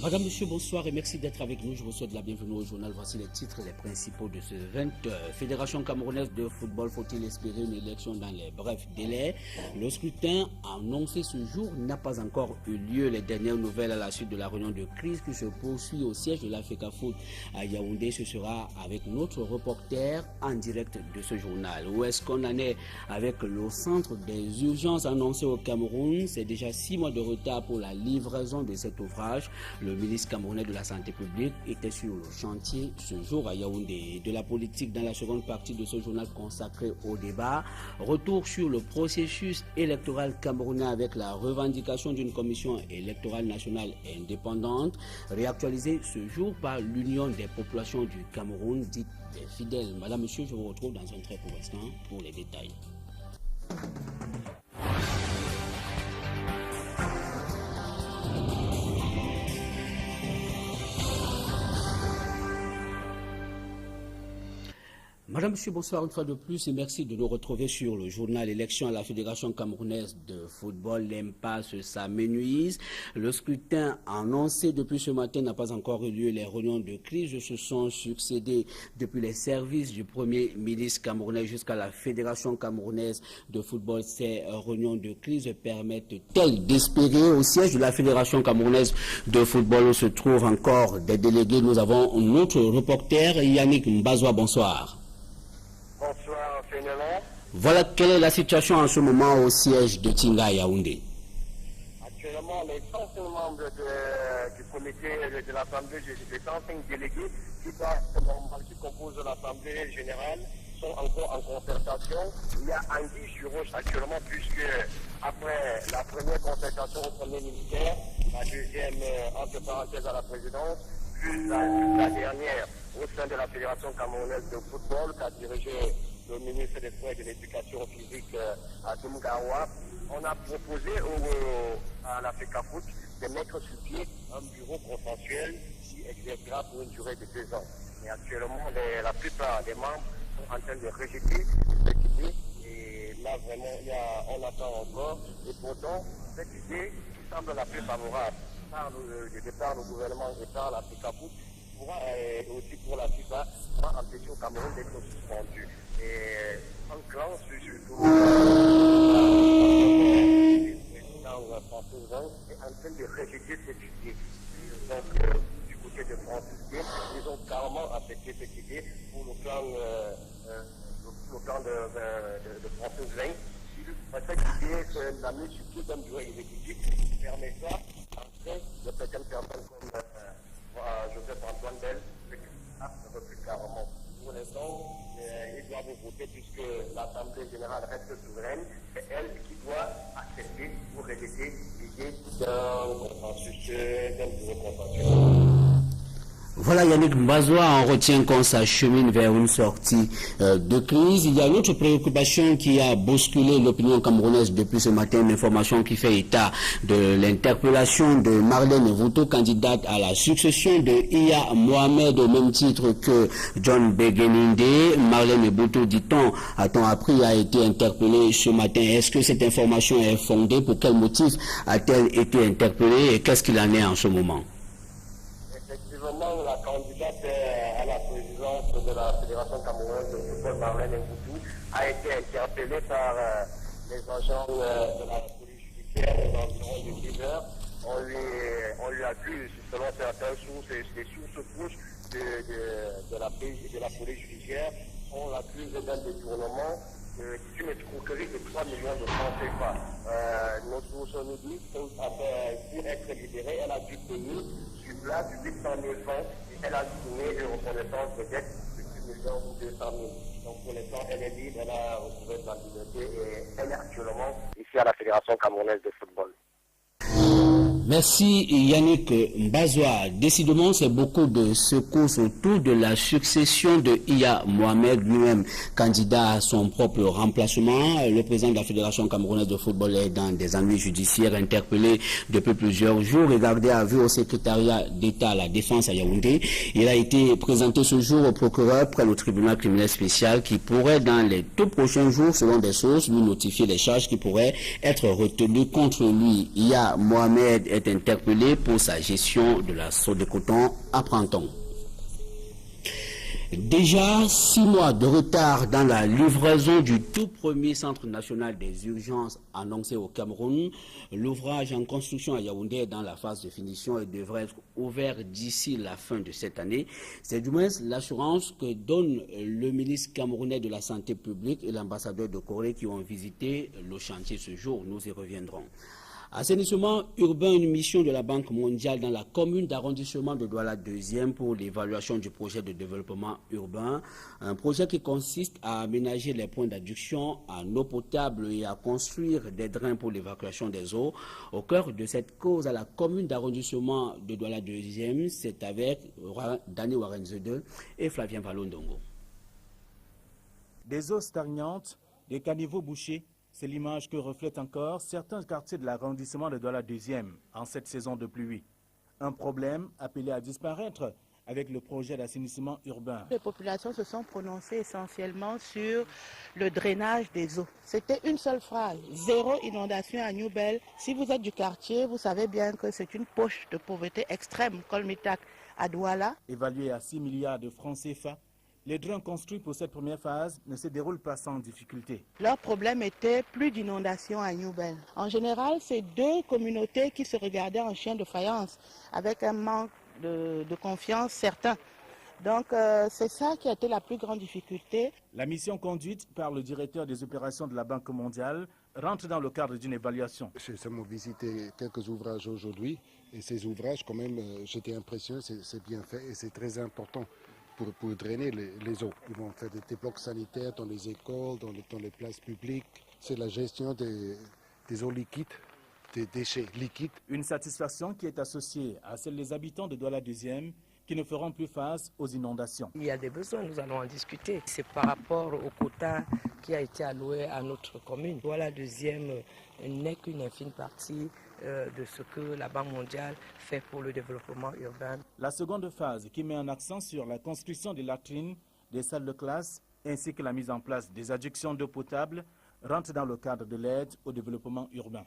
Madame, Monsieur, bonsoir et merci d'être avec nous. Je vous souhaite la bienvenue au journal. Voici les titres, les principaux de ce 20h. Fédération camerounaise de football, faut-il espérer une élection dans les brefs délais? Le scrutin annoncé ce jour n'a pas encore eu lieu. Les dernières nouvelles à la suite de la réunion de crise qui se poursuit au siège de l'Africa Foot à Yaoundé. Ce sera avec notre reporter en direct de ce journal. Où est-ce qu'on en est avec le centre des urgences annoncé au Cameroun? C'est déjà 6 mois de retard pour la livraison de cet ouvrage. Le ministre camerounais de la Santé publique était sur le chantier ce jour à Yaoundé. De la politique dans la seconde partie de ce journal consacré au débat. Retour sur le processus électoral camerounais avec la revendication d'une commission électorale nationale indépendante, réactualisée ce jour par l'Union des populations du Cameroun, dite des fidèles. Madame, Monsieur, je vous retrouve dans un très court instant pour les détails. Madame, Monsieur, bonsoir une fois de plus et merci de nous retrouver sur le journal Élection à la Fédération camerounaise de football. L'impasse s'amenuise. Le scrutin annoncé depuis ce matin n'a pas encore eu lieu. Les réunions de crise se sont succédées depuis les services du Premier ministre camerounais jusqu'à la Fédération camerounaise de football. Ces réunions de crise permettent-elles d'espérer au siège de la Fédération camerounaise de football où se trouvent encore des délégués? Nous avons notre reporter Yannick Mbazoua. Bonsoir. Bonsoir, Fénélan. Voilà quelle est la situation en ce moment au siège de Tinga Yaoundé. Actuellement, les 105 membres du comité de l'Assemblée, les 105 délégués qui composent l'Assemblée générale sont encore en concertation. Il y a anguille sur roche actuellement puisque après la première concertation au premier ministère, la deuxième entre parenthèses à la présidence, plus la dernière au sein de la Fédération camerounaise de football qu'a dirigé le ministre des Sports et de l'Éducation physique à Dumgawa, on a proposé à l'Africa Foot de mettre sur pied un bureau consensuel qui exercera pour une durée de 2 ans. Et actuellement, la plupart des membres sont en train de rejeter cette idée et là vraiment on attend encore. Et pourtant, cette idée qui semble la plus favorable par le gouvernement et par l'Africa Foot pourra aussi pour la FIFA pourra empêcher au Cameroun d'être suspendu. Et un clan surtout le président Francis Vang est en train de rejeter cette idée. Donc du côté de Francis Vang, ils ont carrément accepté cette idée pour le plan de Francis Vang. Cette idée, c'est la mise sur pied d'un bureau exécutif qui permet ça de certaines personnes comme Joseph Antoine Bell, un peu plus carrément. Pour l'instant, ils doivent voter puisque l'Assemblée générale reste souveraine. C'est elle qui doit accepter ou rejeter l'idée d'un consensus, d'un bureau consensuel. Voilà Yannick Mbazoua, on retient qu'on s'achemine vers une sortie de crise. Il y a une autre préoccupation qui a bousculé l'opinion camerounaise depuis ce matin, une information qui fait état de l'interpellation de Marlène Vouto, candidate à la succession de Iya Mohamed au même titre que John Begeninde. Marlène Vouto, dit-on, a-t-on appris, a été interpellée ce matin. Est-ce que cette information est fondée? Pour quel motif a-t-elle été interpellée et qu'est-ce qu'il en est en ce moment? Effectivement, la candidate à la présidence de la Fédération camerounaise de football, Marlène Vouto, a été interpellée par les agents de la police judiciaire aux environs de 10 heures. On lui accuse, selon certaines sources, des sources proches de la police judiciaire, on l'accuse d'un détournement d'une escroquerie de 3 millions de francs CFA. Nos sources nous disent pour être libérée, elle a dû payer sur place 800 000 francs et elle a signé une reconnaissance de dette de 10 millions ou 200 000. Donc pour l'instant, elle est libre, elle a retrouvé sa liberté et elle est actuellement ici à la Fédération camerounaise de football. Merci Yannick Mbazoua. Décidément, c'est beaucoup de secousses autour de la succession de Iya Mohamed, lui-même candidat à son propre remplacement. Le président de la Fédération camerounaise de football est dans des ennuis judiciaires, interpellé depuis plusieurs jours et gardé à vue au secrétariat d'État à la défense à Yaoundé. Il a été présenté ce jour au procureur près le tribunal criminel spécial qui pourrait dans les tout prochains jours, selon des sources, lui notifier les charges qui pourraient être retenues contre lui. Iya Mohamed est est interpellé pour sa gestion de la sauce de coton à Printemps. Déjà 6 mois de retard dans la livraison du tout premier centre national des urgences annoncé au Cameroun. L'ouvrage en construction à Yaoundé est dans la phase de finition et devrait être ouvert d'ici la fin de cette année. C'est du moins l'assurance que donne le ministre camerounais de la Santé publique et l'ambassadeur de Corée qui ont visité le chantier ce jour. Nous y reviendrons. Assainissement urbain, une mission de la Banque mondiale dans la commune d'arrondissement de Douala 2e pour l'évaluation du projet de développement urbain. Un projet qui consiste à aménager les points d'adduction en eau potable et à construire des drains pour l'évacuation des eaux. Au cœur de cette cause à la commune d'arrondissement de Douala 2e, c'est avec Dani Warenzede et Flavien Valondongo. Des eaux stagnantes, des caniveaux bouchés. C'est l'image que reflètent encore certains quartiers de l'arrondissement de Douala 2e en cette saison de pluie. Un problème appelé à disparaître avec le projet d'assainissement urbain. Les populations se sont prononcées essentiellement sur le drainage des eaux. C'était une seule phrase, 0 inondation à Newbel. Si vous êtes du quartier, vous savez bien que c'est une poche de pauvreté extrême, Kolmitak à Douala. Évalué à 6 milliards de francs CFA, les drains construits pour cette première phase ne se déroulent pas sans difficulté. Leur problème était plus d'inondations à Newbel. En général, c'est deux communautés qui se regardaient en chien de faïence, avec un manque de confiance certain. Donc c'est ça qui a été la plus grande difficulté. La mission conduite par le directeur des opérations de la Banque mondiale rentre dans le cadre d'une évaluation. J'ai seulement visité quelques ouvrages aujourd'hui et ces ouvrages, quand même, j'étais impressionné, c'est bien fait et c'est très important pour drainer les eaux. Ils vont faire des blocs sanitaires dans les écoles, dans les places publiques. C'est la gestion des eaux liquides, des déchets liquides. Une satisfaction qui est associée à celle des habitants de Douala 2e qui ne feront plus face aux inondations. Il y a des besoins, nous allons en discuter. C'est par rapport au quota qui a été alloué à notre commune. Douala 2e n'est qu'une infime partie de ce que la Banque mondiale fait pour le développement urbain. La seconde phase, qui met un accent sur la construction des latrines, des salles de classe, ainsi que la mise en place des adductions d'eau potable, rentre dans le cadre de l'aide au développement urbain.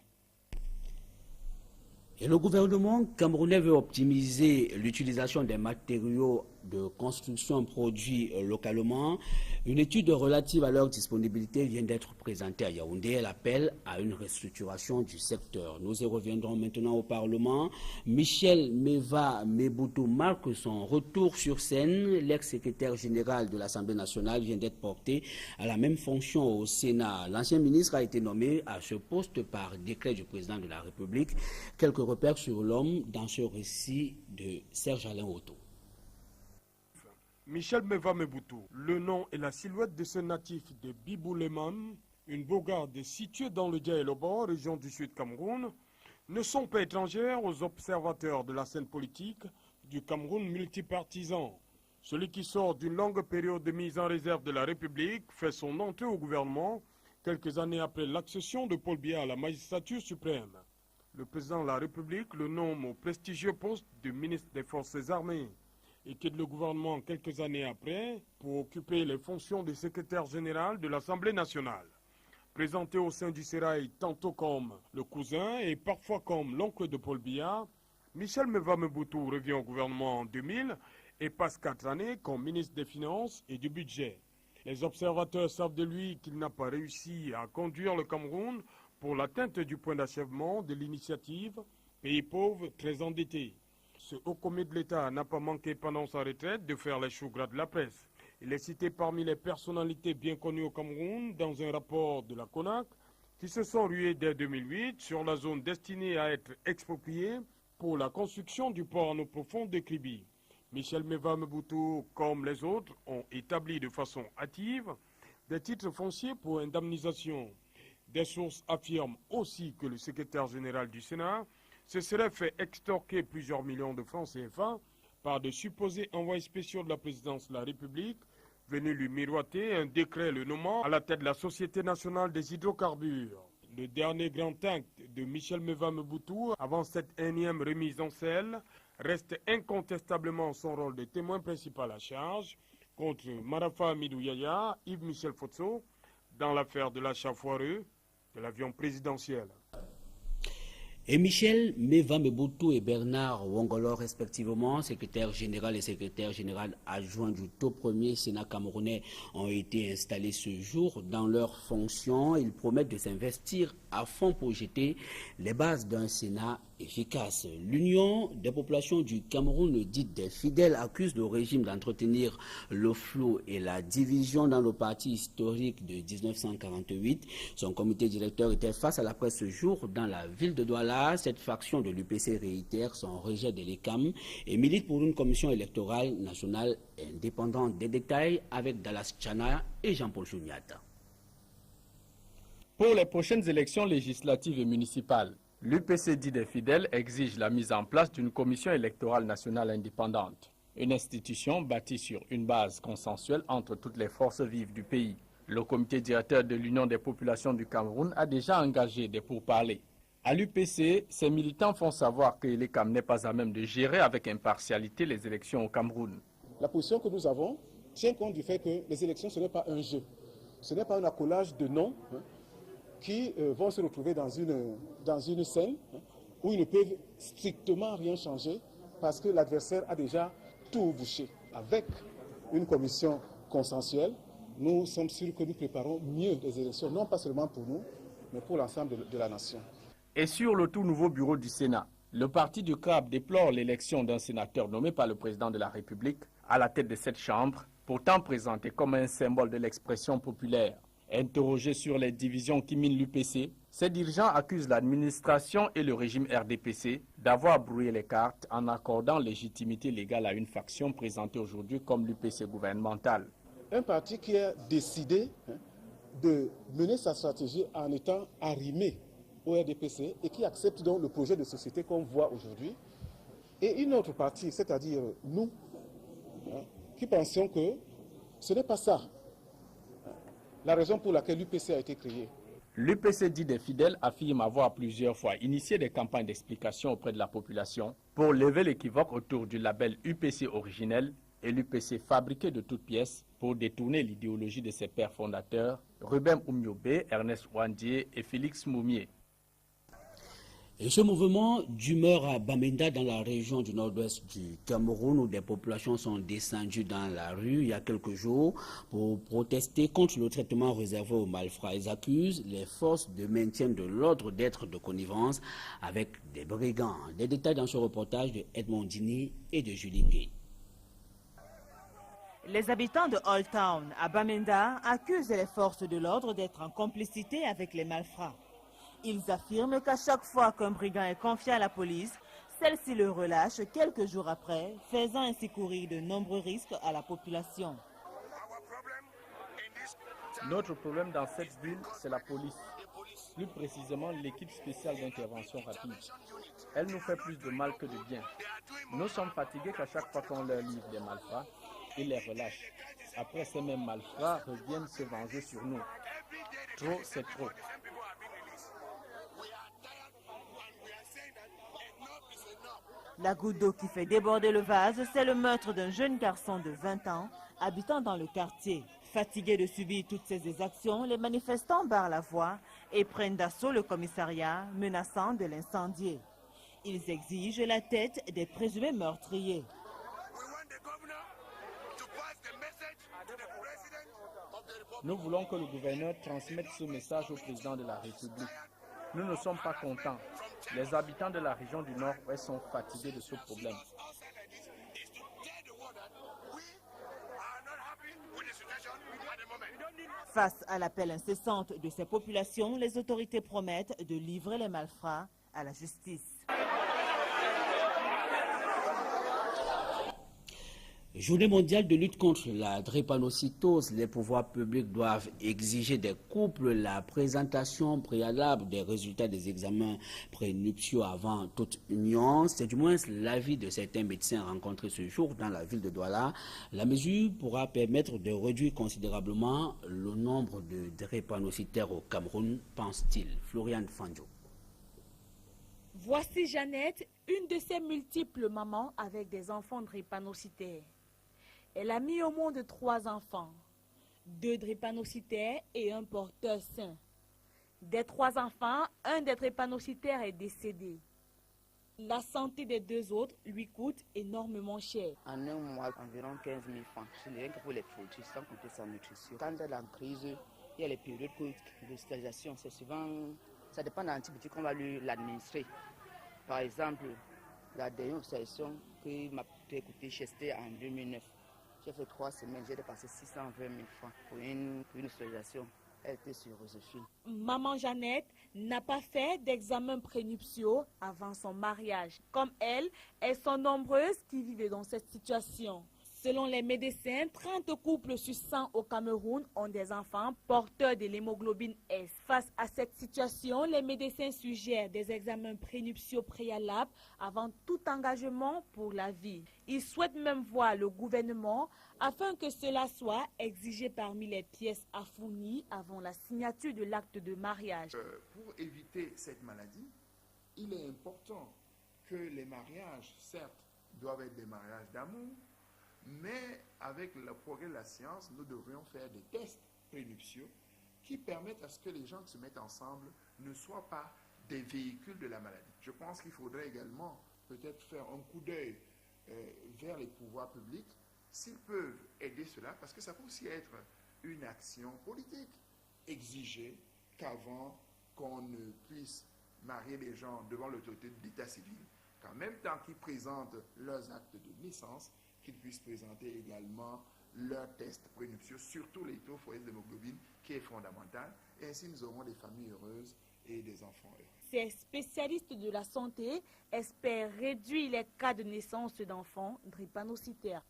Et le gouvernement camerounais veut optimiser l'utilisation des matériaux de construction produits localement. Une étude relative à leur disponibilité vient d'être présentée à Yaoundé. Elle appelle à une restructuration du secteur. Nous y reviendrons maintenant au Parlement. Michel Meva Meboutou marque son retour sur scène. L'ex-secrétaire général de l'Assemblée nationale vient d'être porté à la même fonction au Sénat. L'ancien ministre a été nommé à ce poste par décret du président de la République. Quelques repères sur l'homme dans ce récit de Serge Alain Otto. Michel Meva Meboutou, le nom et la silhouette de ce natif de Bibouleman, une bourgade située dans le Dia-et-Lobo, région du Sud Cameroun, ne sont pas étrangères aux observateurs de la scène politique du Cameroun multipartisan. Celui qui sort d'une longue période de mise en réserve de la République fait son entrée au gouvernement quelques années après l'accession de Paul Biya à la magistrature suprême. Le président de la République le nomme au prestigieux poste de ministre des Forces armées et quitte le gouvernement quelques années après pour occuper les fonctions de secrétaire général de l'Assemblée nationale. Présenté au sein du Sérail tantôt comme le cousin et parfois comme l'oncle de Paul Biya, Michel Meva Meboutou revient au gouvernement en 2000 et passe 4 années comme ministre des Finances et du Budget. Les observateurs savent de lui qu'il n'a pas réussi à conduire le Cameroun pour l'atteinte du point d'achèvement de l'initiative Pays pauvre, très endetté. Ce haut commis de l'État n'a pas manqué pendant sa retraite de faire les choux gras de la presse. Il est cité parmi les personnalités bien connues au Cameroun dans un rapport de la CONAC qui se sont rués dès 2008 sur la zone destinée à être expropriée pour la construction du port en eau profonde de Kribi. Michel Meva Meboutou, comme les autres, ont établi de façon hâtive des titres fonciers pour indemnisation. Des sources affirment aussi que le secrétaire général du Sénat se serait fait extorquer plusieurs millions de francs CFA par de supposés envoyés spéciaux de la présidence de la République venus lui miroiter un décret le nommant à la tête de la Société nationale des hydrocarbures. Le dernier grand acte de Michel Meva Meboutou avant cette énième remise en selle reste incontestablement son rôle de témoin principal à charge contre Marafa Amidou Yaya, Yves Michel Fotso, dans l'affaire de l'achat foireux de l'avion présidentiel. Et Michel Meva-Meboutou et Bernard Wongolo, respectivement, secrétaire général et secrétaire général adjoint du tout premier Sénat camerounais, ont été installés ce jour dans leurs fonctions. Ils promettent de s'investir à fond pour jeter les bases d'un Sénat efficace. L'Union des populations du Cameroun, dite des fidèles, accuse le régime d'entretenir le flou et la division dans le parti historique de 1948. Son comité directeur était face à la presse ce jour dans la ville de Douala. Cette faction de l'UPC réitère son rejet de l'ECAM et milite pour une commission électorale nationale indépendante. Des détails avec Dallas Chana et Jean-Paul Chouniata. Pour les prochaines élections législatives et municipales, l'UPC dit des fidèles exige la mise en place d'une commission électorale nationale indépendante, une institution bâtie sur une base consensuelle entre toutes les forces vives du pays. Le comité directeur de l'Union des populations du Cameroun a déjà engagé des pourparlers. À l'UPC, ses militants font savoir que l'ECAM n'est pas à même de gérer avec impartialité les élections au Cameroun. La position que nous avons tient compte du fait que les élections, ce n'est pas un jeu. Ce n'est pas un accolage de noms qui vont se retrouver dans une scène où ils ne peuvent strictement rien changer parce que l'adversaire a déjà tout bouché. Avec une commission consensuelle, nous sommes sûrs que nous préparons mieux les élections, non pas seulement pour nous, mais pour l'ensemble de la nation. Et sur le tout nouveau bureau du Sénat, le parti du CRAB déplore l'élection d'un sénateur nommé par le président de la République à la tête de cette chambre, pourtant présenté comme un symbole de l'expression populaire. Interrogé sur les divisions qui minent l'UPC, ces dirigeants accusent l'administration et le régime RDPC d'avoir brouillé les cartes en accordant légitimité légale à une faction présentée aujourd'hui comme l'UPC gouvernementale. Un parti qui a décidé de mener sa stratégie en étant arrimé au RDPC et qui accepte donc le projet de société qu'on voit aujourd'hui. Et une autre partie, c'est-à-dire nous, qui pensions que ce n'est pas ça la raison pour laquelle l'UPC a été créée. L'UPC dit des fidèles affirme avoir plusieurs fois initié des campagnes d'explication auprès de la population pour lever l'équivoque autour du label UPC originel et l'UPC fabriqué de toutes pièces pour détourner l'idéologie de ses pères fondateurs, Ruben Oumiobe, Ernest Ouandié et Félix Moumié. Et ce mouvement d'humeur à Bamenda, dans la région du nord-ouest du Cameroun, où des populations sont descendues dans la rue il y a quelques jours pour protester contre le traitement réservé aux malfrats. Ils accusent les forces de maintien de l'ordre d'être de connivence avec des brigands. Des détails dans ce reportage de Edmond Dini et de Julie Ngué. Les habitants de Old Town à Bamenda accusent les forces de l'ordre d'être en complicité avec les malfrats. Ils affirment qu'à chaque fois qu'un brigand est confié à la police, celle-ci le relâche quelques jours après, faisant ainsi courir de nombreux risques à la population. Notre problème dans cette ville, c'est la police. Plus précisément, l'équipe spéciale d'intervention rapide. Elle nous fait plus de mal que de bien. Nous sommes fatigués qu'à chaque fois qu'on leur livre des malfrats, ils les relâchent. Après, ces mêmes malfrats reviennent se venger sur nous. Trop, c'est trop. La goutte d'eau qui fait déborder le vase, c'est le meurtre d'un jeune garçon de 20 ans, habitant dans le quartier. Fatigués de subir toutes ces exactions, les manifestants barrent la voie et prennent d'assaut le commissariat, menaçant de l'incendier. Ils exigent la tête des présumés meurtriers. Nous voulons que le gouverneur transmette ce message au président de la République. Nous ne sommes pas contents. Les habitants de la région du Nord-Ouest sont fatigués de ce problème. Face à l'appel incessant de ces populations, les autorités promettent de livrer les malfrats à la justice. Journée mondiale de lutte contre la drépanocytose. Les pouvoirs publics doivent exiger des couples la présentation préalable des résultats des examens prénuptiaux avant toute union. C'est du moins l'avis de certains médecins rencontrés ce jour dans la ville de Douala. La mesure pourra permettre de réduire considérablement le nombre de drépanocytaires au Cameroun, pense-t-il. Florian Fanjo. Voici Jeannette, une de ces multiples mamans avec des enfants drépanocytaires. Elle a mis au monde 3 enfants, 2 drépanocytaires et un porteur sain. Des 3 enfants, un des drépanocytaires est décédé. La santé des 2 autres lui coûte énormément cher. En un mois, environ 15 000 francs. Ce n'est rien que pour les produits, sans compter sa nutrition. Quand elle est en crise, il y a les périodes d'hospitalisation. C'est souvent, ça dépend de l'antibiotique qu'on va lui l'administrer. Par exemple, la dernière hospitalisation qui m'a coûté Chester en 2009. J'ai fait 3 semaines, j'ai dépassé 620 000 francs pour une hospitalisation. Elle était sur Joséphine. Maman Jeannette n'a pas fait d'examen prénuptiaux avant son mariage. Comme elle, elles sont nombreuses qui vivent dans cette situation. Selon les médecins, 30 couples sur 100 au Cameroun ont des enfants porteurs de l'hémoglobine S. Face à cette situation, les médecins suggèrent des examens prénuptiaux préalables avant tout engagement pour la vie. Ils souhaitent même voir le gouvernement afin que cela soit exigé parmi les pièces à fournir avant la signature de l'acte de mariage. Pour éviter cette maladie, il est important que les mariages, certes, doivent être des mariages d'amour, mais avec le progrès de la science, nous devrions faire des tests prénuptiaux qui permettent à ce que les gens qui se mettent ensemble ne soient pas des véhicules de la maladie. Je pense qu'il faudrait également peut-être faire un coup d'œil vers les pouvoirs publics, s'ils peuvent aider cela, parce que ça peut aussi être une action politique. Exiger qu'avant qu'on ne puisse marier les gens devant l'autorité de l'état civil, qu'en même temps qu'ils présentent leurs actes de naissance, qu'ils puissent présenter également leurs tests prénuptiaux, surtout les taux foyers d'hémoglobine, qui est fondamental. Et ainsi, nous aurons des familles heureuses et des enfants heureux. Ces spécialistes de la santé espèrent réduire les cas de naissance d'enfants drépanocytaires.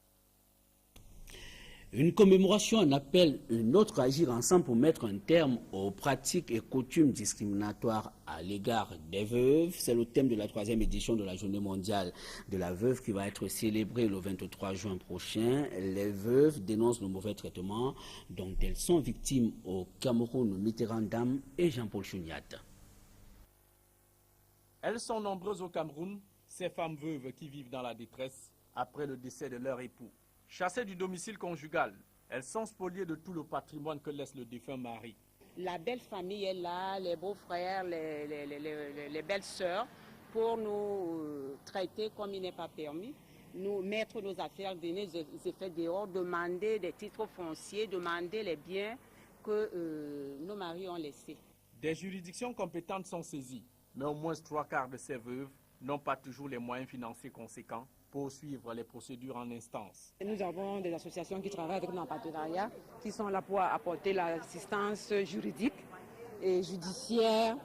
Une commémoration en appelle une autre à agir ensemble pour mettre un terme aux pratiques et coutumes discriminatoires à l'égard des veuves. C'est le thème de la 3e édition de la Journée mondiale de la veuve qui va être célébrée le 23 juin prochain. Les veuves dénoncent le mauvais traitement dont elles sont victimes au Cameroun. Mitterrand Dam et Jean-Paul Chouniat. Elles sont nombreuses au Cameroun, ces femmes veuves qui vivent dans la détresse après le décès de leur époux. Chassées du domicile conjugal, elles sont spoliées de tout le patrimoine que laisse le défunt mari. La belle famille est là, les beaux-frères, les belles-sœurs, pour nous traiter comme il n'est pas permis, nous mettre nos affaires, donner des effets dehors, demander des titres fonciers, demander les biens que nos maris ont laissés. Des juridictions compétentes sont saisies, mais au moins 3/4 de ces veuves n'ont pas toujours les moyens financiers conséquents pour suivre les procédures en instance. Nous avons des associations qui travaillent avec nous en partenariat, qui sont là pour apporter l'assistance juridique et judiciaire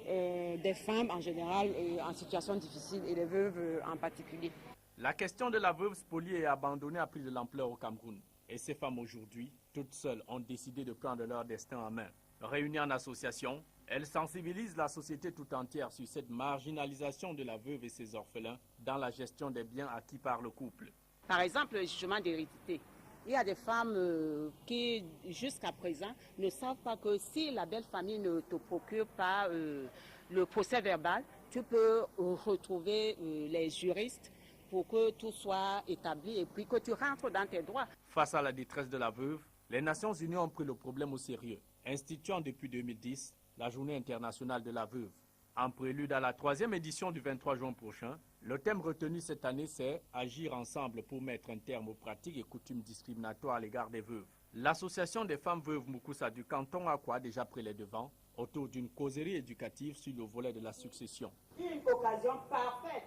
des femmes en général en situation difficile et des veuves en particulier. La question de la veuve spoliée et abandonnée a pris de l'ampleur au Cameroun. Et ces femmes aujourd'hui, toutes seules, ont décidé de prendre leur destin en main. Réunies en association, elles sensibilisent la société tout entière sur cette marginalisation de la veuve et ses orphelins dans la gestion des biens acquis par le couple. Par exemple, le jugement d'hérédité. Il y a des femmes qui, jusqu'à présent, ne savent pas que si la belle famille ne te procure pas le procès verbal, tu peux retrouver les juristes pour que tout soit établi et puis que tu rentres dans tes droits. Face à la détresse de la veuve, les Nations Unies ont pris le problème au sérieux, instituant depuis 2010 la Journée internationale de la veuve. En prélude à la 3e édition du 23 juin prochain, le thème retenu cette année, c'est « Agir ensemble pour mettre un terme aux pratiques et coutumes discriminatoires à l'égard des veuves ». L'association des femmes veuves Mukoussa du canton Akwa a déjà pris les devants autour d'une causerie éducative sur le volet de la succession. Une occasion parfaite.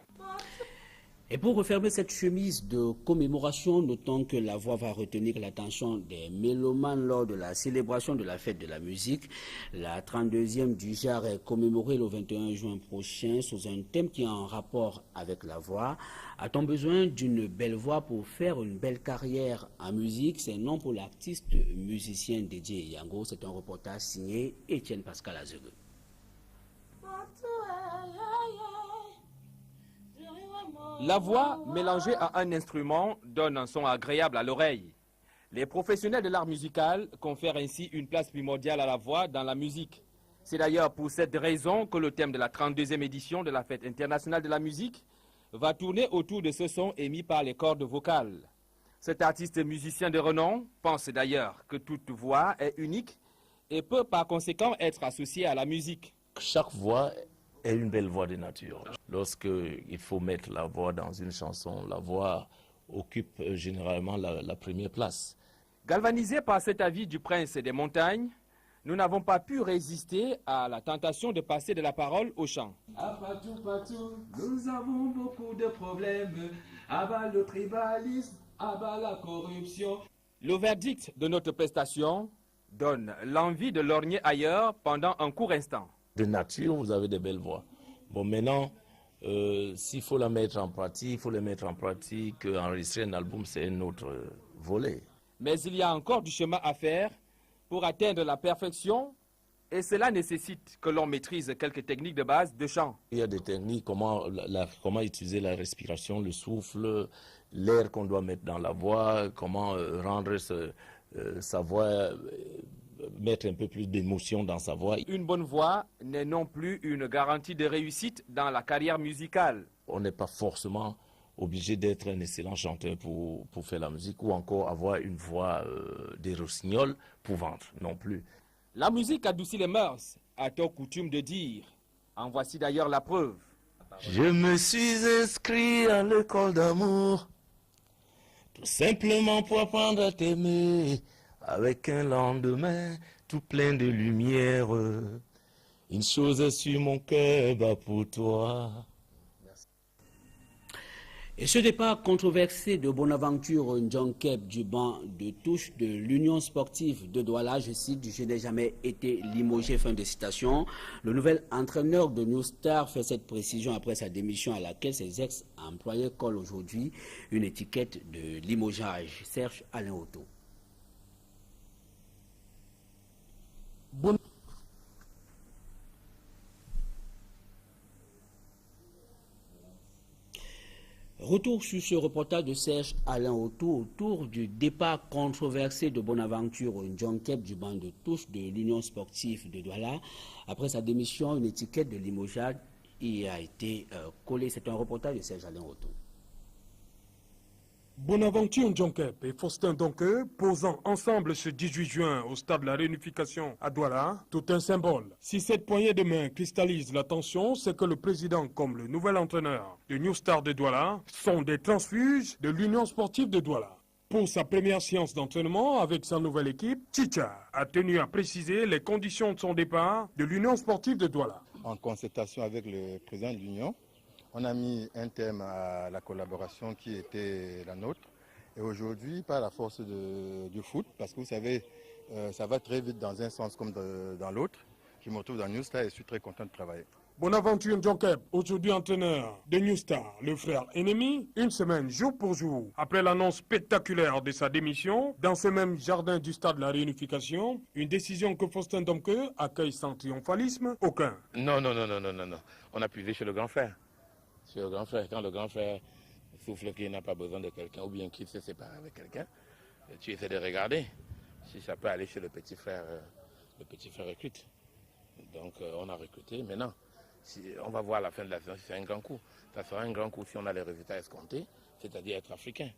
Et pour refermer cette chemise de commémoration, notons que la voix va retenir l'attention des mélomanes lors de la célébration de la fête de la musique. La 32e du genre est commémorée le 21 juin prochain sous un thème qui est en rapport avec la voix. A-t-on besoin d'une belle voix pour faire une belle carrière en musique? C'est non pour l'artiste musicien Dédié Yango. C'est un reportage signé Étienne Pascal Azeugue. La voix, mélangée à un instrument, donne un son agréable à l'oreille. Les professionnels de l'art musical confèrent ainsi une place primordiale à la voix dans la musique. C'est d'ailleurs pour cette raison que le thème de la 32e édition de la Fête internationale de la musique va tourner autour de ce son émis par les cordes vocales. Cet artiste musicien de renom pense d'ailleurs que toute voix est unique et peut par conséquent être associée à la musique. Chaque voix est une belle voix de nature. Lorsqu'il faut mettre la voix dans une chanson, la voix occupe généralement la première place. Galvanisés par cet avis du prince des montagnes, nous n'avons pas pu résister à la tentation de passer de la parole au chant. Partout, nous avons beaucoup de problèmes. Abat le tribalisme, abat la corruption. Le verdict de notre prestation donne l'envie de lorgner ailleurs pendant un court instant. De nature, vous avez de belles voix. Bon, maintenant, s'il faut la mettre en pratique, il faut les mettre en pratique. Enregistrer un album, c'est un autre volet. Mais il y a encore du chemin à faire pour atteindre la perfection, et cela nécessite que l'on maîtrise quelques techniques de base de chant. Il y a des techniques, comment utiliser la respiration, le souffle, l'air qu'on doit mettre dans la voix, comment rendre sa voix, mettre un peu plus d'émotion dans sa voix. Une bonne voix n'est non plus une garantie de réussite dans la carrière musicale. On n'est pas forcément obligé d'être un excellent chanteur pour faire la musique ou encore avoir une voix des rossignols pour vendre, non plus. La musique adoucit les mœurs, a-t-on coutume de dire. En voici d'ailleurs la preuve. Je me suis inscrit à l'école d'amour, tout simplement pour apprendre à t'aimer, avec un lendemain tout plein de lumière. Une chose sur mon cœur bat pour toi. Et ce départ controversé de Bonaventure Ndjonkep du banc de touche de l'Union sportive de Douala, je cite, je n'ai jamais été limogé, fin de citation. Le nouvel entraîneur de New Star fait cette précision après sa démission à laquelle ses ex-employés collent aujourd'hui une étiquette de limogeage. Serge Alain Otto. Retour sur ce reportage de Serge Alain autour du départ controversé de Bonaventure Ndjonkep du banc de touche de l'Union sportive de Douala. Après sa démission, une étiquette de limogeage y a été collée. C'est un reportage de Serge Alain Otto. Bonaventure Ndjonkep et Faustin Donke posant ensemble ce 18 juin au stade de la Réunification à Douala, tout un symbole. Si cette poignée de main cristallise l'attention, c'est que le président comme le nouvel entraîneur de New Star de Douala sont des transfuges de l'Union sportive de Douala. Pour sa première séance d'entraînement avec sa nouvelle équipe, Chicha a tenu à préciser les conditions de son départ de l'Union sportive de Douala. En concertation avec le président de l'Union, on a mis un terme à la collaboration qui était la nôtre. Et aujourd'hui, par la force du foot, parce que vous savez, ça va très vite dans un sens comme dans l'autre, je me retrouve dans New Star et je suis très content de travailler. Bonaventure Ndjonkep, aujourd'hui entraîneur de New Star, le frère ennemi, une semaine jour pour jour, après l'annonce spectaculaire de sa démission, dans ce même jardin du stade de la Réunification, une décision que Faustin Donke accueille sans triomphalisme aucun. Non. On a puisé chez le grand frère. Chez le grand frère, quand le grand frère souffle qu'il n'a pas besoin de quelqu'un ou bien qu'il se sépare avec quelqu'un, tu essaies de regarder si ça peut aller chez le petit frère recrute. Donc on a recruté. Maintenant, on va voir à la fin de la saison si c'est un grand coup. Ça sera un grand coup si on a les résultats escomptés, c'est-à-dire être africain.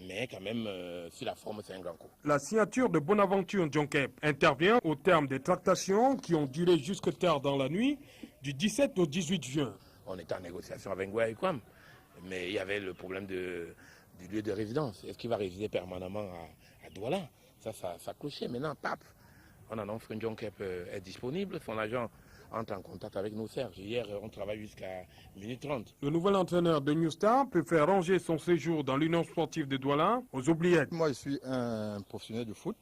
Mais quand même, si la forme, c'est un grand coup. La signature de Bonaventure Ndjonkep intervient au terme des tractations qui ont duré jusque tard dans la nuit, du 17 au 18 juin. On était en négociation avec Ngoa Ekwam, mais il y avait le problème du lieu de résidence. Est-ce qu'il va résider permanemment à Douala? Ça clochait. Maintenant, pap, on annonce que Ndjonkep est disponible. Son agent entre en contact avec nous, Serge. Hier, on travaille jusqu'à 1h30. Le nouvel entraîneur de New Star peut faire ranger son séjour dans l'Union sportive de Douala aux oubliettes. Moi, je suis un professionnel de foot.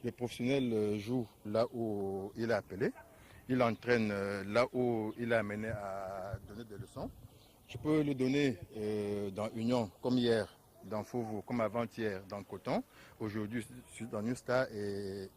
Le professionnel joue là où il est appelé. Il entraîne là où il est amené à donner des leçons. Je peux le donner dans Union, comme hier, dans Fauveau, comme avant-hier, dans Coton. Aujourd'hui, je suis dans New Star et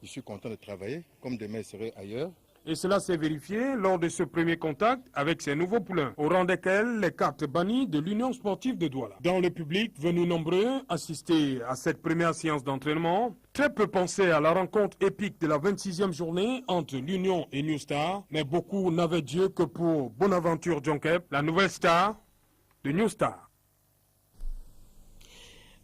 je suis content de travailler, comme demain, je serai ailleurs. Et cela s'est vérifié lors de ce premier contact avec ces nouveaux poulains, au rang desquels les cartes bannies de l'Union sportive de Douala. Dans le public, venus nombreux assister à cette première séance d'entraînement, très peu pensaient à la rencontre épique de la 26e journée entre l'Union et New Star, mais beaucoup n'avaient Dieu que pour Bonaventure Ndjonkep, la nouvelle star de New Star.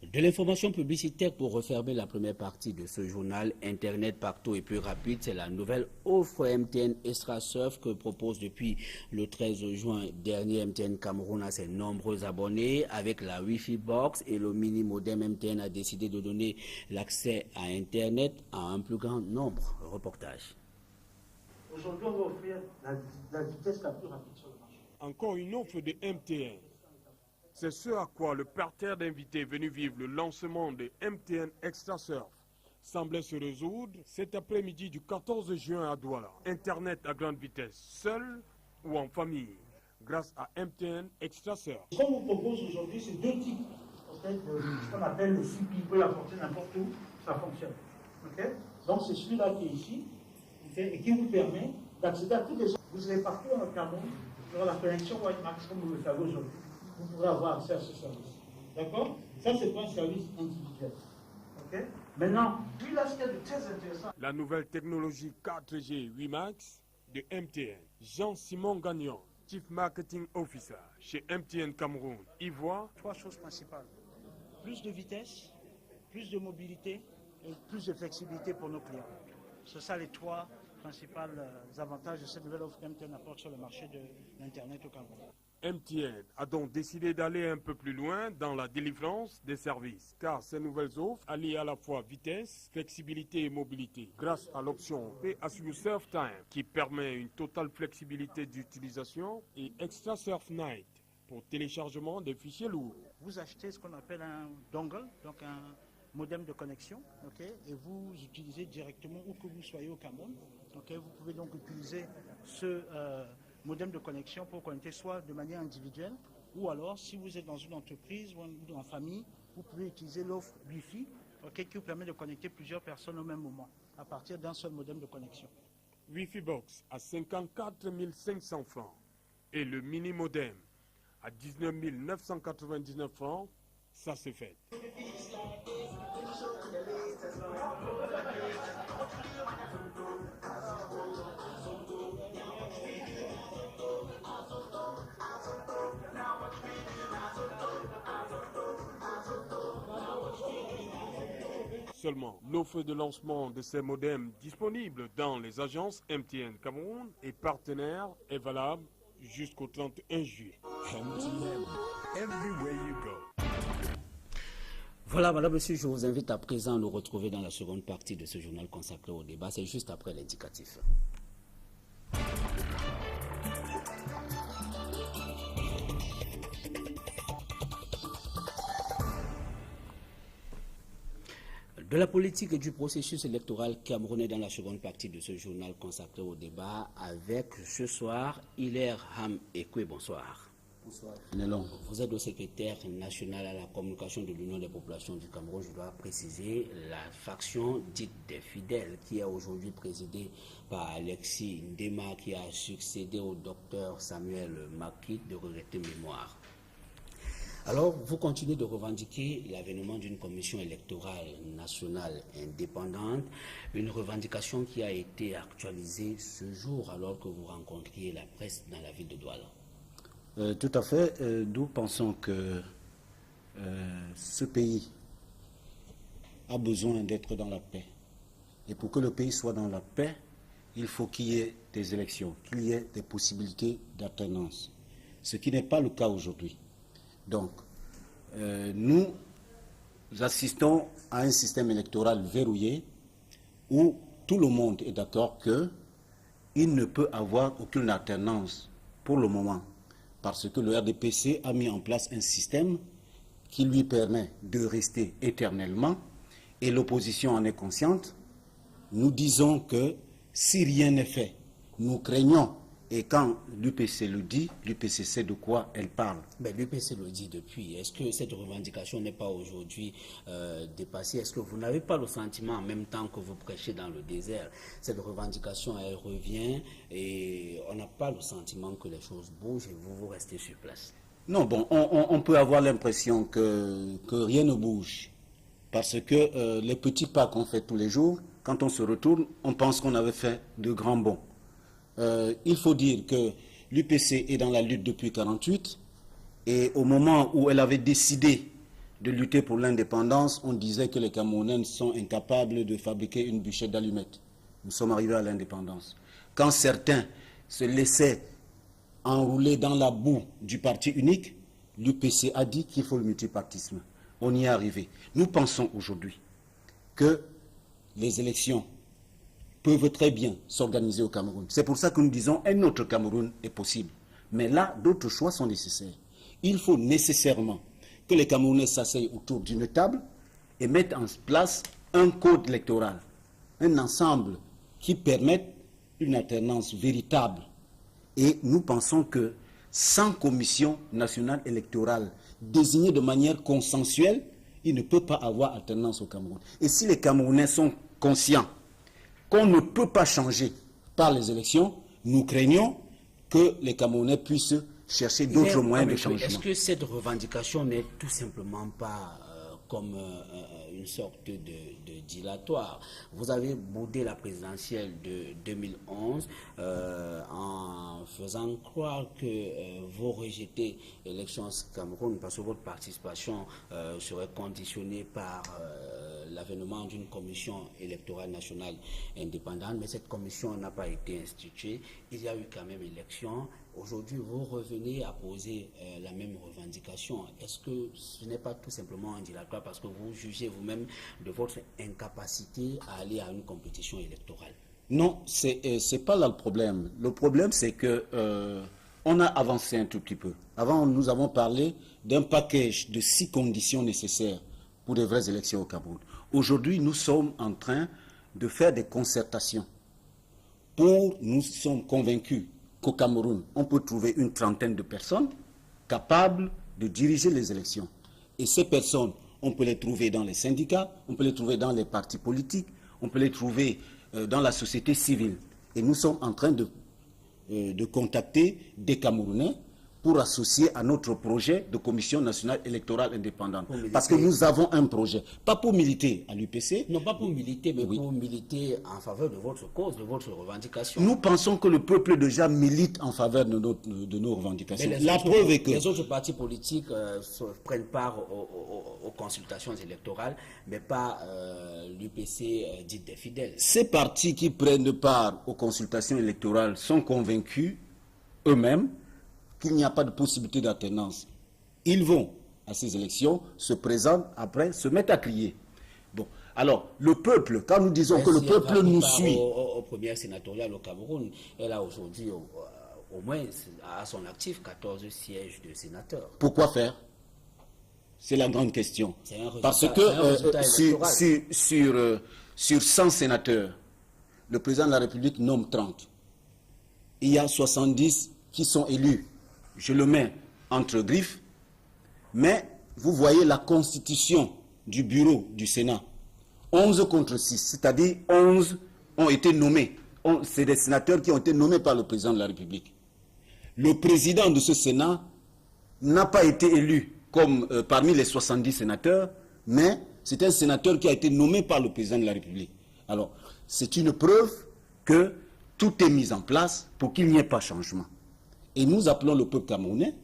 De l'information publicitaire pour refermer la première partie de ce journal. Internet partout et plus rapide, c'est la nouvelle offre MTN Extra Surf que propose depuis le 13 juin dernier MTN Cameroun à ses nombreux abonnés. Avec la Wi-Fi Box et le mini modem, MTN a décidé de donner l'accès à Internet à un plus grand nombre. Reportage. Aujourd'hui, on va offrir la vitesse la plus rapide sur le marché. Encore une offre de MTN. C'est ce à quoi le parterre d'invités venus vivre le lancement de MTN Extra Surf semblait se résoudre cet après-midi du 14 juin à Douala. Internet à grande vitesse, seul ou en famille, grâce à MTN Extra Surf. Ce qu'on vous propose aujourd'hui, c'est deux types. En fait, ce qu'on appelle le CP, il peut l'apporter n'importe où, ça fonctionne. Okay? Donc c'est celui-là qui est ici, okay, et qui vous permet d'accéder à tous les autres. Vous serez partout dans le Cameroun, sur la connexion WiMAX comme vous le savez aujourd'hui. Vous pourrez avoir accès à ce service. D'accord? Ça, c'est pas un service individuel. Okay? Maintenant, puis là, ce qu'il y a de très intéressant. La nouvelle technologie 4G WiMAX de MTN. Jean-Simon Gagnon, Chief Marketing Officer chez MTN Cameroun, y voit trois choses principales. Plus de vitesse, plus de mobilité et plus de flexibilité pour nos clients. C'est ça les trois principaux avantages de cette nouvelle offre qu'MTN apporte sur le marché de l'Internet au Cameroun. MTN a donc décidé d'aller un peu plus loin dans la délivrance des services, car ces nouvelles offres allient à la fois vitesse, flexibilité et mobilité, grâce à l'option Pay as you surf time, qui permet une totale flexibilité d'utilisation, et Extra Surf Night, pour téléchargement des fichiers lourds. Vous achetez ce qu'on appelle un dongle, donc un modem de connexion, okay, et vous utilisez directement où que vous soyez au Cameroun. Okay, vous pouvez donc utiliser ce modem de connexion pour connecter soit de manière individuelle, ou alors si vous êtes dans une entreprise ou en famille, vous pouvez utiliser l'offre Wi-Fi, okay, qui vous permet de connecter plusieurs personnes au même moment, à partir d'un seul modem de connexion. Wi-Fi Box à 54 500 francs et le mini modem à 19 999 francs, ça c'est fait. Seulement, l'offre de lancement de ces modems disponibles dans les agences MTN Cameroun et partenaires est valable jusqu'au 31 juillet. MTN, everywhere you go. Voilà, madame, monsieur, je vous invite à présent à nous retrouver dans la seconde partie de ce journal consacré au débat. C'est juste après l'indicatif. De la politique et du processus électoral camerounais dans la seconde partie de ce journal consacré au débat avec ce soir Hilaire Ham Ekwe. Bonsoir. Bonsoir. Vous êtes le secrétaire national à la communication de l'Union des populations du Cameroun. Je dois préciser la faction dite des fidèles qui est aujourd'hui présidée par Alexis Ndema qui a succédé au docteur Samuel Maki de regretter mémoire. Alors, vous continuez de revendiquer l'avènement d'une commission électorale nationale indépendante, une revendication qui a été actualisée ce jour alors que vous rencontriez la presse dans la ville de Douala. Tout à fait. Nous pensons que ce pays a besoin d'être dans la paix. Et pour que le pays soit dans la paix, il faut qu'il y ait des élections, qu'il y ait des possibilités d'alternance. Ce qui n'est pas le cas aujourd'hui. Donc, nous assistons à un système électoral verrouillé où tout le monde est d'accord qu'il ne peut avoir aucune alternance pour le moment. Parce que le RDPC a mis en place un système qui lui permet de rester éternellement et l'opposition en est consciente. Nous disons que si rien n'est fait, nous craignons. Et quand l'UPC le dit, l'UPC sait de quoi elle parle. L'UPC le dit depuis. Est-ce que cette revendication n'est pas aujourd'hui dépassée? Est-ce que vous n'avez pas le sentiment en même temps que vous prêchez dans le désert? Cette revendication, elle revient et on n'a pas le sentiment que les choses bougent et vous restez sur place. Non, bon, on peut avoir l'impression que rien ne bouge. Parce que les petits pas qu'on fait tous les jours, quand on se retourne, on pense qu'on avait fait de grands bonds. Il faut dire que l'UPC est dans la lutte depuis 1948 et au moment où elle avait décidé de lutter pour l'indépendance, on disait que les Camerounais sont incapables de fabriquer une bûchette d'allumettes. Nous sommes arrivés à l'indépendance. Quand certains se laissaient enrouler dans la boue du parti unique, l'UPC a dit qu'il faut le multipartisme. On y est arrivé. Nous pensons aujourd'hui que les élections peuvent très bien s'organiser au Cameroun. C'est pour ça que nous disons un autre Cameroun est possible. Mais là, d'autres choix sont nécessaires. Il faut nécessairement que les Camerounais s'asseyent autour d'une table et mettent en place un code électoral, un ensemble qui permette une alternance véritable. Et nous pensons que sans commission nationale électorale désignée de manière consensuelle, il ne peut pas avoir alternance au Cameroun. Et si les Camerounais sont conscients qu'on ne peut pas changer par les élections, nous craignons que les Camerounais puissent chercher d'autres moyens de changement. Est-ce que cette revendication n'est tout simplement pas comme une sorte de dilatoire? Vous avez boudé la présidentielle de 2011 en faisant croire que vous rejetez l'élection Cameroun parce que votre participation serait conditionnée par l'avènement d'une commission électorale nationale indépendante, mais cette commission n'a pas été instituée. Il y a eu quand même élection. Aujourd'hui, vous revenez à poser la même revendication. Est-ce que ce n'est pas tout simplement un dilatoire parce que vous jugez vous-même de votre incapacité à aller à une compétition électorale? Non, c'est pas là le problème. Le problème, c'est que on a avancé un tout petit peu. Avant, nous avons parlé d'un package de 6 conditions nécessaires pour de vraies élections au Cameroun. Aujourd'hui, nous sommes en train de faire des concertations. Nous sommes convaincus qu'au Cameroun, on peut trouver une trentaine de personnes capables de diriger les élections. Et ces personnes, on peut les trouver dans les syndicats, on peut les trouver dans les partis politiques, on peut les trouver dans la société civile. Et nous sommes en train de contacter des Camerounais pour associer à notre projet de commission nationale électorale indépendante. Parce que nous avons un projet, pas pour militer à l'UPC. Non, pas pour militer, mais pour militer en faveur de votre cause, de votre revendication. Nous pensons que le peuple déjà milite en faveur de nos revendications. La preuve est que les autres partis politiques prennent part aux consultations électorales, mais pas l'UPC dite des fidèles. Ces partis qui prennent part aux consultations électorales sont convaincus eux-mêmes qu'il n'y a pas de possibilité d'alternance. Ils vont à ces élections, se présentent, après se mettent à crier. Bon, alors, le peuple, quand nous disons que le peuple nous suit... Aux premières sénatoriales au Cameroun, elle a aujourd'hui au moins à son actif 14 sièges de sénateurs. Pourquoi faire? C'est la grande question. Parce que sur 100 sénateurs, le président de la République nomme 30. Il y a 70 qui sont élus. Je le mets entre griffes, mais vous voyez la constitution du bureau du Sénat. 11 contre 6, c'est-à-dire 11 ont été nommés. C'est des sénateurs qui ont été nommés par le président de la République. Le président de ce Sénat n'a pas été élu comme parmi les 70 sénateurs, mais c'est un sénateur qui a été nommé par le président de la République. Alors, c'est une preuve que tout est mis en place pour qu'il n'y ait pas changement. Et nous appelons le peuple camerounais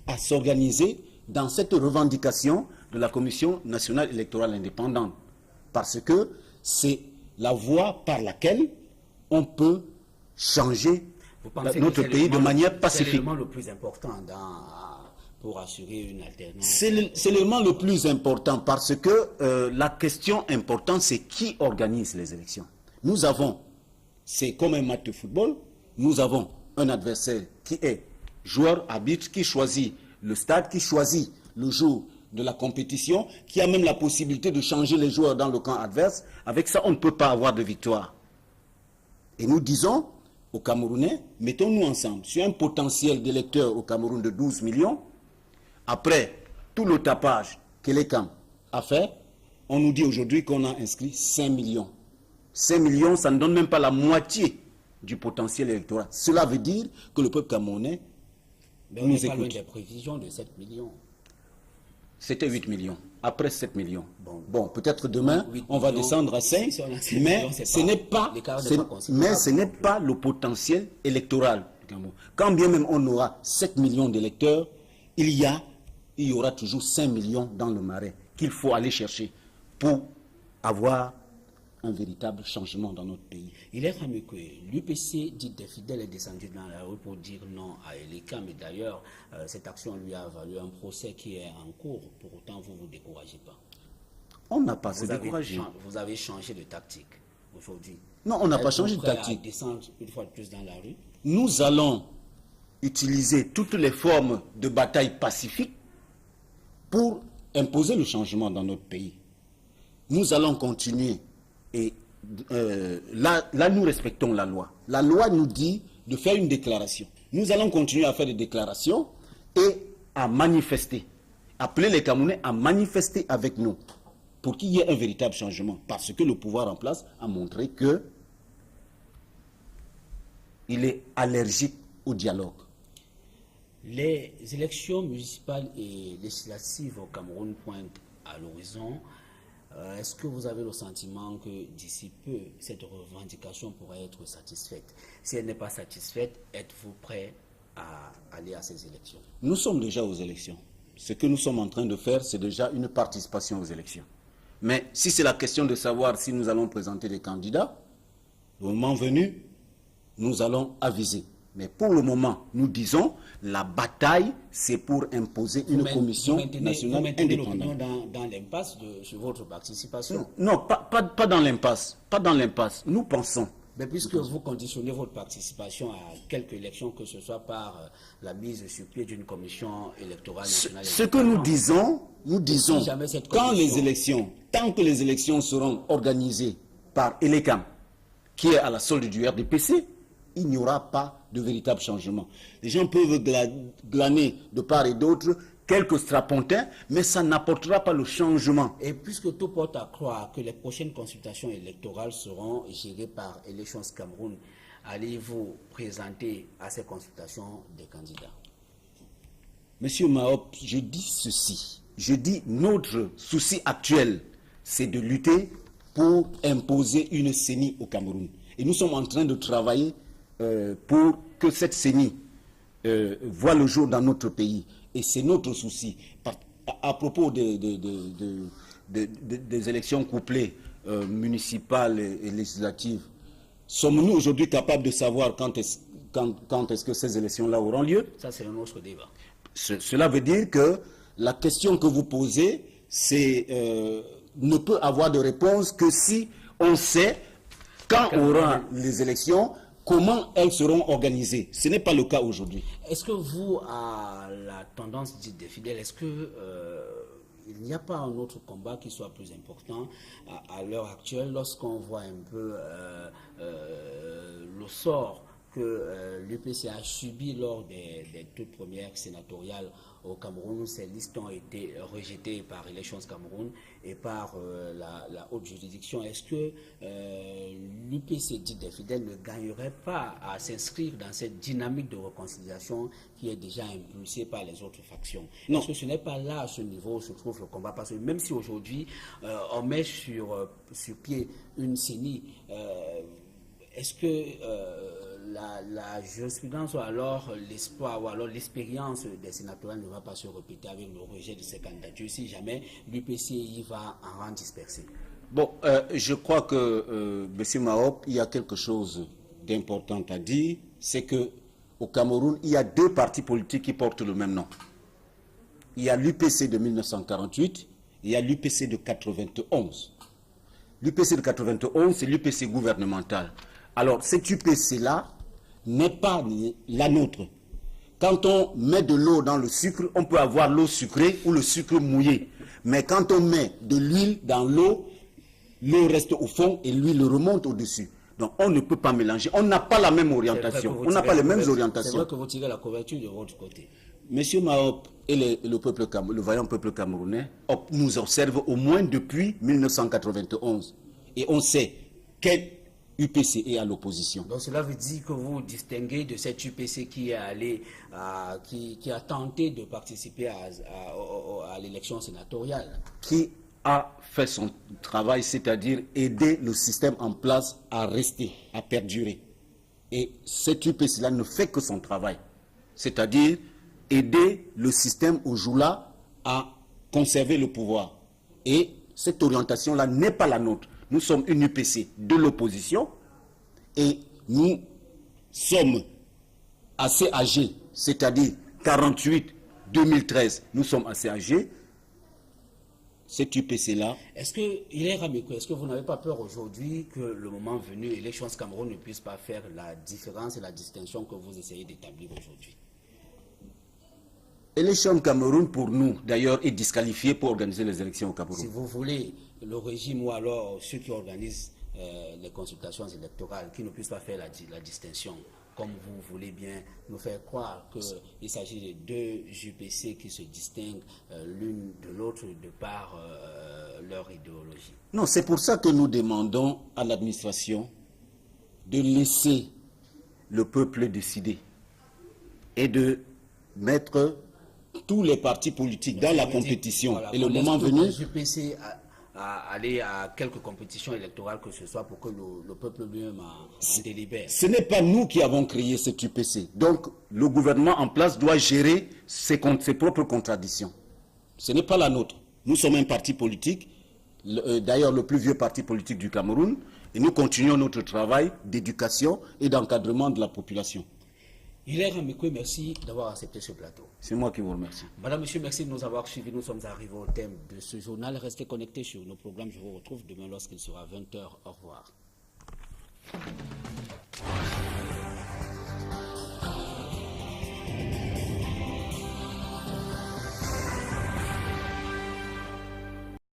à s'organiser dans cette revendication de la Commission nationale électorale indépendante. Parce que c'est la voie par laquelle on peut changer notre pays de manière pacifique. C'est l'élément le plus important pour assurer une alternance. C'est l'élément le plus important parce que la question importante, c'est qui organise les élections. Nous avons, c'est comme un match de football, nous avons un adversaire qui est joueur, arbitre, qui choisit le stade, qui choisit le jour de la compétition, qui a même la possibilité de changer les joueurs dans le camp adverse. Avec ça, on ne peut pas avoir de victoire. Et nous disons aux Camerounais, mettons-nous ensemble sur un potentiel d'électeurs au Cameroun de 12 millions. Après tout le tapage que les camps a fait, on nous dit aujourd'hui qu'on a inscrit 5 millions. 5 millions, ça ne donne même pas la moitié du potentiel électoral. Cela veut dire que le peuple camerounais nous écoute. On n'est pas loin des prévisions de 7 millions. C'était 8 millions. Après 7 millions. Bon, peut-être demain, on va descendre à 5, mais ce n'est pas le potentiel électoral du Cameroun. Quand bien même on aura 7 millions d'électeurs, il y aura toujours 5 millions dans le marais. qu'il faut aller chercher pour avoir un véritable changement dans notre pays. Il est fameux que l'UPC dit des fidèles est descendu dans la rue pour dire non à Eleka, mais d'ailleurs, cette action lui a valu un procès qui est en cours. Pour autant, vous ne vous découragez pas. On n'a pas se découragé. Vous avez changé de tactique aujourd'hui. Non, on n'a pas changé de tactique. Descendre une fois de plus dans la rue. Nous allons utiliser toutes les formes de bataille pacifique pour imposer le changement dans notre pays. Nous allons continuer. Et là, nous respectons la loi. La loi nous dit de faire une déclaration. Nous allons continuer à faire des déclarations et à manifester. Appeler les Camerounais à manifester avec nous pour qu'il y ait un véritable changement. Parce que le pouvoir en place a montré qu'il est allergique au dialogue. Les élections municipales et législatives au Cameroun pointent à l'horizon. Est-ce que vous avez le sentiment que d'ici peu, cette revendication pourrait être satisfaite? Si elle n'est pas satisfaite, êtes-vous prêt à aller à ces élections? Nous sommes déjà aux élections. Ce que nous sommes en train de faire, c'est déjà une participation aux élections. Mais si c'est la question de savoir si nous allons présenter des candidats, au moment venu, nous allons aviser. Mais pour le moment, nous disons, la bataille, c'est pour imposer une commission nationale indépendante. Dans l'impasse sur votre participation? Non, pas dans l'impasse. Pas dans l'impasse. Nous pensons. Mais puisque vous conditionnez votre participation à quelques élections, que ce soit par la mise sur pied d'une commission électorale nationale. Ce que nous disons, tant que les élections seront organisées par Elekam, qui est à la solde du RDPC, il n'y aura pas de véritable changement. Les gens peuvent glaner de part et d'autre quelques strapontins, mais ça n'apportera pas le changement. Et puisque tout porte à croire que les prochaines consultations électorales seront gérées par Elections Cameroun, allez-vous présenter à ces consultations des candidats? Monsieur Mahop, je dis ceci. Je dis notre souci actuel, c'est de lutter pour imposer une CENI au Cameroun. Et nous sommes en train de travailler pour que cette CENI voit le jour dans notre pays. Et c'est notre souci. À propos des élections couplées municipales et législatives, sommes-nous aujourd'hui capables de savoir quand est-ce que ces élections-là auront lieu? Ça, c'est un autre débat. Cela veut dire que la question que vous posez, ne peut avoir de réponse que si on sait quand auront les élections, comment elles seront organisées. Ce n'est pas le cas aujourd'hui. Est-ce que vous, à la tendance dite des fidèles, est-ce que il n'y a pas un autre combat qui soit plus important à l'heure actuelle, lorsqu'on voit un peu le sort que l'UPC a subi lors des toutes premières sénatoriales au Cameroun? Ces listes ont été rejetées par Elections Cameroun et par la haute juridiction. Est-ce que l'UPC dit des fidèles ne gagnerait pas à s'inscrire dans cette dynamique de réconciliation qui est déjà impulsée par les autres factions? Non. Est-ce que ce n'est pas là, à ce niveau, où se trouve le combat? Parce que même si aujourd'hui on met sur pied une CENI, est-ce que la jurisprudence ou alors l'espoir ou alors l'expérience des sénatoriales ne va pas se répéter avec le rejet de ces candidatures si jamais l'UPC y va en rang dispersé? Bon, je crois que, M. Mahop, il y a quelque chose d'important à dire, c'est qu'au Cameroun, il y a deux partis politiques qui portent le même nom. Il y a l'UPC de 1948 et il y a l'UPC de 91. L'UPC de 91, c'est l'UPC gouvernemental. Alors, cette UPC-là n'est pas la nôtre. Quand on met de l'eau dans le sucre, on peut avoir l'eau sucrée ou le sucre mouillé. Mais quand on met de l'huile dans l'eau, l'eau reste au fond et l'huile remonte au-dessus. Donc, on ne peut pas mélanger. On n'a pas la même orientation. On n'a pas les mêmes orientations. C'est vrai que vous tirez la couverture de votre côté. Monsieur Mahop et le vaillant peuple camerounais nous observent au moins depuis 1991. Et on sait quel UPC est à l'opposition. Donc cela veut dire que vous distinguez de cette UPC qui est allé, qui a tenté de participer à l'élection sénatoriale. Qui a fait son travail, c'est-à-dire aider le système en place à rester, à perdurer. Et cette UPC-là ne fait que son travail, c'est-à-dire aider le système au Joula à conserver le pouvoir. Et cette orientation-là n'est pas la nôtre. Nous sommes une UPC de l'opposition et nous sommes assez âgés, c'est-à-dire 48-2013, nous sommes assez âgés. Cette UPC-là... Est-ce que vous n'avez pas peur aujourd'hui que le moment venu, Élections Cameroun ne puisse pas faire la différence et la distinction que vous essayez d'établir aujourd'hui? Élections Cameroun, pour nous, d'ailleurs, est disqualifié pour organiser les élections au Cameroun. Si vous voulez, le régime ou alors ceux qui organisent les consultations électorales, qui ne puissent pas faire la distinction, comme vous voulez bien nous faire croire qu'il s'agit de deux UPC qui se distinguent l'une de l'autre de par leur idéologie. Non, c'est pour ça que nous demandons à l'administration de laisser le peuple décider et de mettre tous les partis politiques dans la compétition. Voilà, et le moment venu... UPC à aller à quelques compétitions électorales que ce soit pour que le peuple lui-même en délibère. Ce n'est pas nous qui avons créé cette UPC. Donc, le gouvernement en place doit gérer ses propres contradictions. Ce n'est pas la nôtre. Nous sommes un parti politique, d'ailleurs le plus vieux parti politique du Cameroun, et nous continuons notre travail d'éducation et d'encadrement de la population. Hilaire Amekwe, merci d'avoir accepté ce plateau. C'est moi qui vous remercie. Madame, monsieur, merci de nous avoir suivis. Nous sommes arrivés au thème de ce journal. Restez connectés sur nos programmes. Je vous retrouve demain lorsqu'il sera 20h. Au revoir.